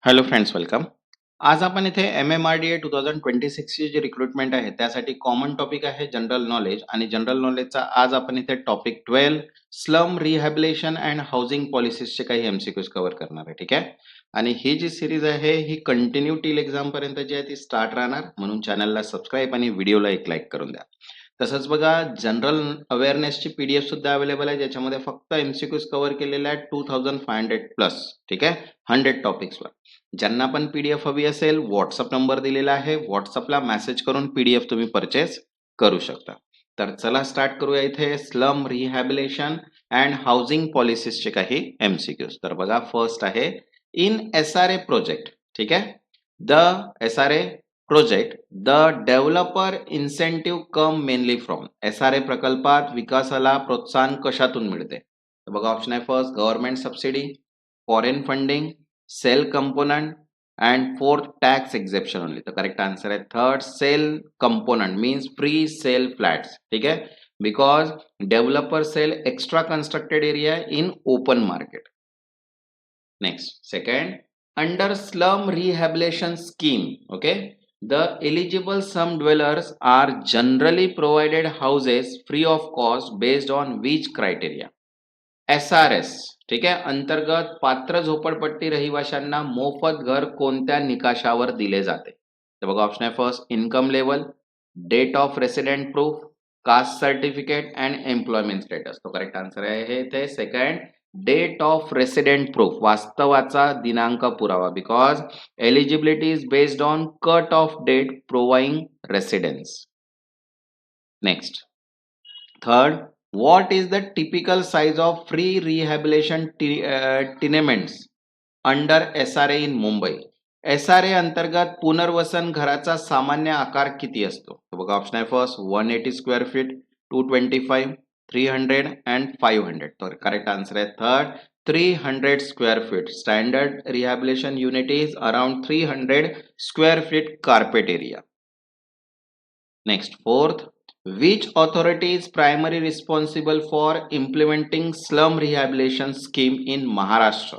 Hello friends, welcome. आज आपण इथे MMRDA 2026 ची जी रिक्रुटमेंट आहे त्यासाठी कॉमन टॉपिक आहे जनरल नॉलेज आणि जनरल नॉलेजचा आज आपण इथे topic 12 slum rehabilitation and housing पॉलिसीजचे काही MCQs कव्हर करणार आहे. ठीक आहे. आणि ही जी सिरीज आहे ही कंटिन्यू टिल एक्झाम पर्यंत जी आहे ती स्टार्ट राहणार, म्हणून चॅनलला सबस्क्राईब आणि व्हिडिओला एक लाईक करून द्या. तसंच बघा, जनरल अवेअरनेसची PDF सुद्धा अवेलेबल आहे, ज्याच्यामध्ये फक्त MCQs कव्हर केलेले आहेत 2500 प्लस. ठीक आहे, 100 टॉपिक्सवर. ज्यांना पण PDF हवी असेल, व्हॉट्सअप नंबर दिलेला आहे, व्हॉट्सअपला मेसेज करून PDF तुम्ही परचेस करू शकता. तर चला स्टार्ट करूया. इथे स्लम रिहॅबिलिटेशन अँड हाऊसिंग पॉलिसीजचे काही MCQs. तर बघा, फर्स्ट आहे इन SRA प्रोजेक्ट. ठीक आहे, the SRA project the developer incentive come mainly from. SRA प्रकल्पात विकासाला प्रोत्साहन कशातून मिळते? तर बघा, ऑप्शन आहे first government subsidy, foreign funding, sale component and fourth tax exemption only. तो करेक्ट आंसर है third sale component means free sale flats. ठीक है, because developer sale extra constructed area in open market. Next, second, under slum rehabilitation scheme, okay, the eligible slum dwellers are generally provided houses free of cost based on which criteria? SRS, ठीक आहे, अंतर्गत पात्र झोपडपट्टी रहिवाशांना मोफत घर कोणत्या निकषावर दिले जाते? तर बघा, ऑप्शन आहे first income level, date of resident proof, caste certificate and employment status. तो करेक्ट आन्सर आहे ते second, date of resident proof, वास्तवाचा दिनांक पुरावा, because eligibility is based on cut off date proving residence. Next, third, what is the typical size of free rehabilitation tenements under SRA in Mumbai? SRA अंतर्गत पुनर्वसन घराचा सामान्य आकार किती असतो? तर बघा, ऑप्शन आहे फर्स्ट 180 स्क्वेअर फीट, 225, 300 अँड 500. तर करेक्ट आन्सर आहे third 300 square feet. Standard rehabilitation unit is around 300 square feet carpet area. Next, fourth, which authority is primarily responsible for implementing slum rehabilitation scheme in Maharashtra?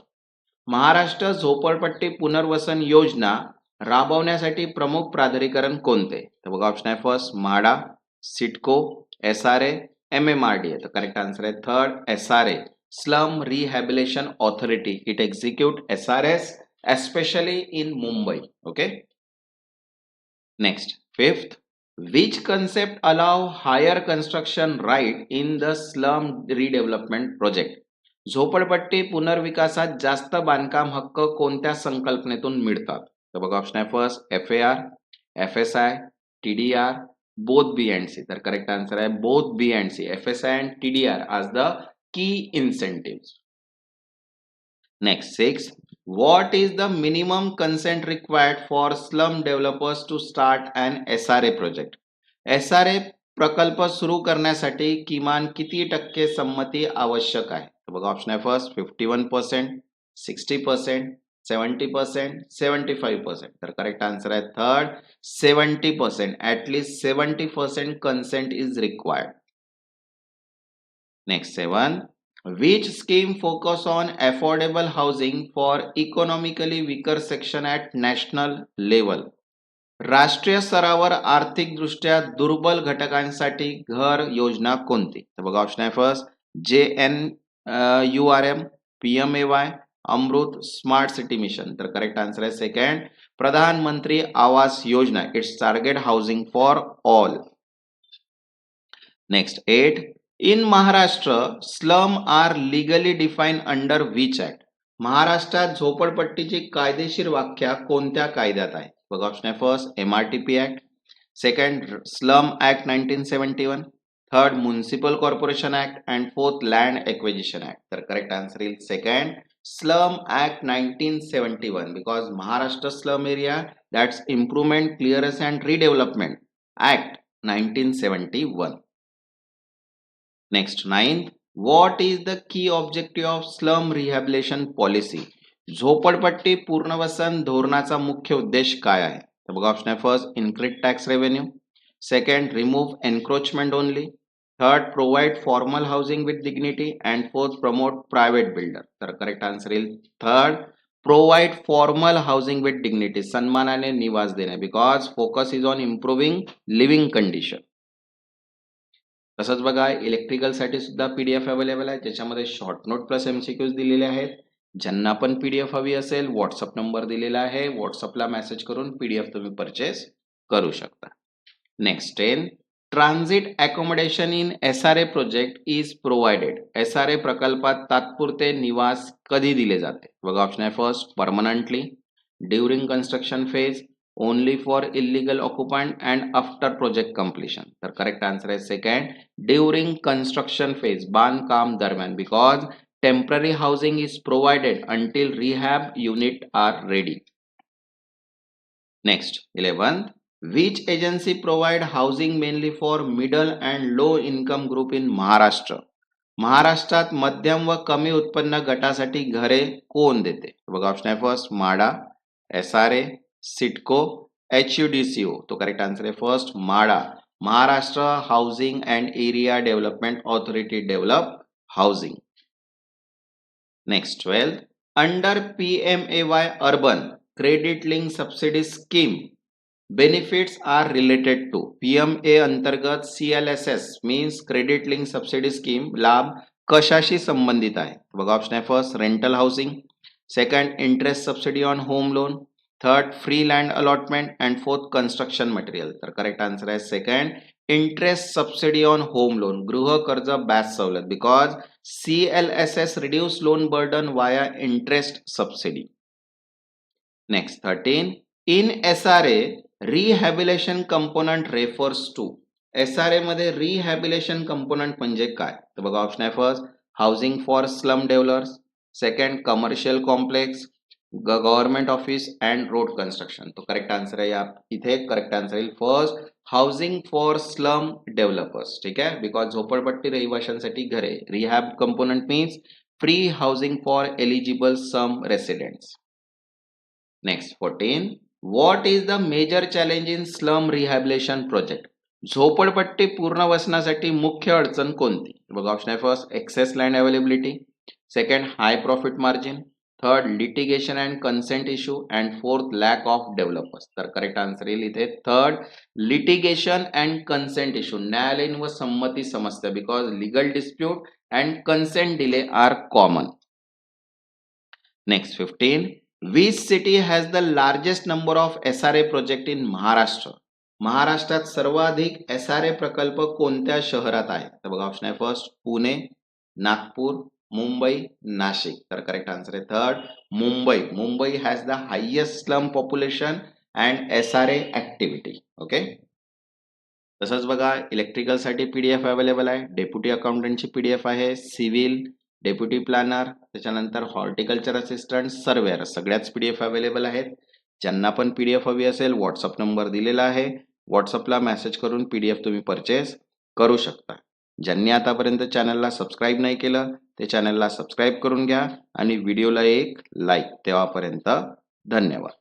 Maharashtra झोपडपट्टी पुनर्वसन योजना राबवण्यासाठी प्रमुख प्राधिकरण कोणते? तर बघा, ऑप्शन आहे first MHADA, CIDCO, SRA, MMRDA. तर करेक्ट आन्सर आहे third SRA, slum rehabilitation authority. It execute SRS especially in Mumbai. Okay. Next, fifth, which concept allow higher construction right in the slum redevelopment project? झोपडपट्टी पुनर्विकासात जास्त बांधकाम हक्क कोणत्या संकल्पनेतून मिळतात? तर बघा, ऑप्शन आहे first FAR, FSI, TDR, both B and C. तर करेक्ट आन्सर आहे both B and C, FSI and TDR as the key incentives. Next, 6, what is the minimum consent required for slum developers to start an SRA project? SRA प्रकल्प सुरू करण्यासाठी किमान किती टक्के संमती आवश्यक आहे? तर बघा, ऑप्शन आहे फर्स्ट 51%, 60%, 70%, 75%. तर करेक्ट आन्सर आहे third 70%. At least 70% consent is required. Next, 7, which scheme focus on affordable housing for economically weaker section at national level? राष्ट्रीय स्तरावर आर्थिक दृष्ट्या दुर्बल घटकांसाठी घर योजना कोणती? तर बघा, ऑप्शन आहे first JNURM, PMAY, Amrut, smart city mission. तर करेक्ट आन्सर आहे second Pradhanmantri Awas Yojana. It's target housing for all. Next, 8, in Maharashtra slum are legally define under which act? महाराष्ट्रात झोपडपट्टीची कायदेशीर व्याख्या कोणत्या कायद्यात आहे? बघा, ऑप्शन आहे first MRTP act, second slum act 1971, third municipal corporation act and fourth land acquisition act. तर correct answer is second slum act 1971, because Maharashtra slum area that's improvement, clearance and redevelopment act 1971. Next, 9th, what is the key objective of slum rehabilitation policy? झोपडपट्टी पुनर्वसन धोरणाचा मुख्य उद्देश काय आहे? तर बघा, ऑप्शन आहे first increase tax revenue, second remove encroachment only, third provide formal housing with dignity and fourth promote private builder. तर correct answer is third provide formal housing with dignity, सन्मानाने निवास देणे, because focus is on improving living condition. तसंच बघा electrical साठी सुद्धा PDF available आहे, ज्याच्यामध्ये शॉर्ट नोट प्लस एमसीक्यूज दिलेले आहेत. ज्यांना पण पीडीएफ हवी असेल व्हॉट्सअप नंबर दिलेला आहे, व्हॉट्सअपला मेसेज करून पीडीएफ तुम्ही परचेस करू शकता. Next 10, transit accommodation in SRA project is provided. SRA प्रकल्पात तात्पुरते निवास कधी दिले जाते? बघा ऑप्शन आहे first permanently, during construction phase, only for illegal occupant and after project completion. तर करेक्ट आन्सर आहे सेकंड, ड्युरिंग कन्स्ट्रक्शन फेज, बांधकाम दरम्यान, because temporary housing is provided until rehab unit are ready. Next 11th, which agency provide housing mainly for middle and low income group in Maharashtra? महाराष्ट्रात मध्यम व कमी उत्पन्न गटासाठी घरे कोण देते? बघा ऑप्शन आहे first MHADA, SRA, CIDCO, HUDCO. तो करेक्ट आन्सर आहे first MHADA, Maharashtra housing and area development authority develop housing. Next 12th, under PMAY urban credit link subsidy scheme benefits are related to. PMA अंतर्गत CLSS means credit link subsidy scheme लाभ कशाशी संबंधित आहे? बघा option आहे first rental housing, second interest subsidy on home loan, third free land allotment and fourth construction material. तर correct answer आहे second interest subsidy on home loan, गृह कर्ज बॅच सवलत, because CLSS reduce loan burden via interest subsidy. Next 13, in SRA rehabilitation component refers to. SRA मध्ये रिहॅबिलेशन component म्हणजे काय? तर बघा ऑप्शन आहे first housing for slum developers, second commercial complex, government office and road construction. तो correct answer आहे इथे correct answer येईल first housing for slum developers. ठीक आहे, बिकॉज झोपडपट्टी रहिवाशांसाठी घरे. Rehab component means free housing for eligible some residents. Next 14, what is the major challenge in slum rehabilitation project? झोपडपट्टी पुनर्वसनासाठी मुख्य अडचण कोणती? बघा ऑप्शन आहे first excess land availability, second high profit margin, third litigation and consent issue and fourth lack of developers. तर correct answer येईल इथे third litigation and consent issue, न्यायालयीन व संमती समस्या, because legal dispute and consent delay are common. Next 15, which city has the largest number of SRA project in Maharashtra? महाराष्ट्रात सर्वाधिक SRA प्रकल्प कोणत्या शहरात आहे? तर बघा ऑप्शन आहे फर्स्ट पुणे, नागपूर, मुंबई, नाशिक. तर करेक्ट आन्सर आहे third Mumbai. Mumbai has the highest slum population and SRA activity. Okay, तसंच बघा इलेक्ट्रिकल साठी पीडीएफ अवेलेबल आहे, डेप्युटी अकाउंटंटची पीडीएफ आहे, सिव्हिल, डेप्युटी प्लॅनर, त्याच्यानंतर हॉर्टिकल्चर असिस्टंट, सर्वेअर, सगळ्याच पीडीएफ अवेलेबल आहेत. ज्यांना पण पीडीएफ हवी असेल व्हॉट्सअप नंबर दिलेला आहे, व्हॉट्सअपला मेसेज करून पीडीएफ तुम्ही परचेस करू शकता. ज्यांनी आतापर्यंत चॅनलला सबस्क्राईब नाही केलं ते चॅनलला सबस्क्राईब करून घ्या आणि व्हिडिओला एक लाईक. तेव्हापर्यंत धन्यवाद.